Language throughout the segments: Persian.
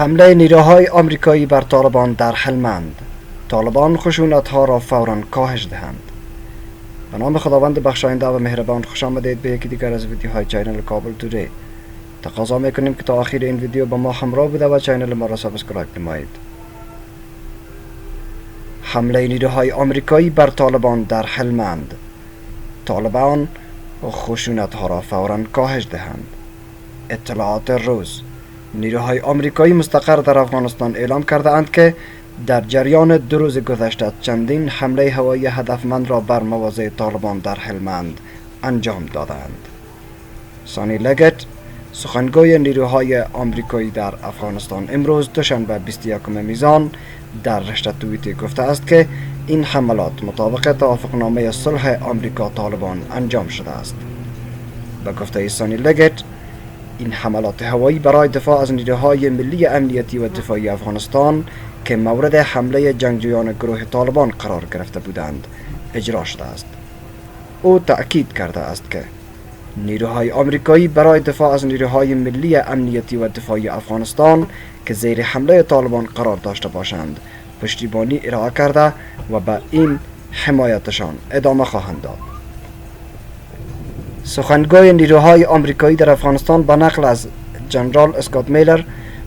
حمله نیروهای آمریکایی بر طالبان در هلمند. طالبان خشونت‌ها را فوراً کاهش دهند. به نام خداوند بخشاینده و مهربان، خوش آمدید به یکی دیگر از ویدیوهای چینل کابل تودی. تقاضا میکنیم که تا آخر این ویدیو با ما همراه بوده و چینل ما را سابسکرایب نمایید. حمله نیروهای آمریکایی بر طالبان در هلمند. طالبان خشونت‌ها را فوراً کاهش دهند. اطلاعات روز: نیروهای آمریکایی مستقر در افغانستان اعلام کرده اند که در جریان 2 روز گذشته چندین حمله هوایی هدفمند را بر مواضع طالبان در هلمند انجام دادند. سانی لگت، سخنگوی نیروهای آمریکایی در افغانستان، امروز دوشنبه 21 میزان در رشته توییتی گفته است که این حملات مطابق توافقنامه صلح آمریکا طالبان انجام شده است. به گفته سانی لگت، این حملات هوایی برای دفاع از نیروهای ملی امنیتی و دفاعی افغانستان که مورد حمله جنگجویان گروه طالبان قرار گرفته بودند اجرا شده است. او تأکید کرده است که نیروهای آمریکایی برای دفاع از نیروهای ملی امنیتی و دفاعی افغانستان که زیر حمله طالبان قرار داشته باشند پشتیبانی ارائه کرده و به این حمایتشان ادامه خواهند داد. سخنگوی نیروهای آمریکایی در افغانستان به نقل از جنرال اسکات میلر،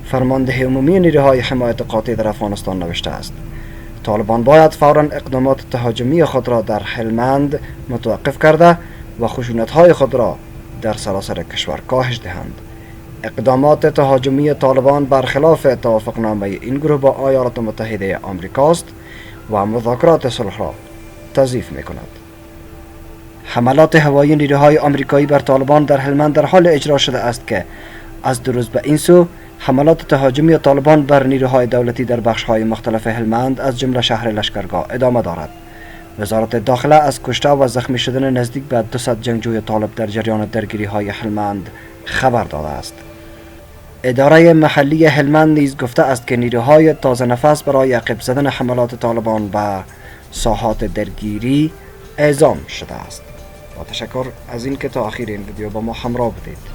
فرمانده عمومی نیروهای حمایت قاطع در افغانستان، نوشته است: طالبان باید فوراً اقدامات تهاجمی خود را در هلمند متوقف کرده و خشونت‌های خود را در سراسر کشور کاهش دهند. اقدامات تهاجمی طالبان برخلاف توافقنامه این گروه با ایالات متحده آمریکاست و مذاکرات صلح را تضعیف می‌کند. حملات هوایی نیروهای آمریکایی بر طالبان در هلمند در حال اجرا شده است که از 2 روز به این سو حملات تهاجمی طالبان بر نیروهای دولتی در بخش‌های مختلف هلمند از جمله شهر لشکرگاه ادامه دارد. وزارت داخله از کشته و زخمی شدن نزدیک به 200 جنگجوی طالب در جریان درگیری‌های هلمند خبر داده است. اداره محلی هلمند نیز گفته است که نیروهای تازه نفس برای عقب زدن حملات طالبان به ساحات درگیری اعزام شده است. با تشکر از اینکه تا آخر این ویدیو با ما همراه بودید.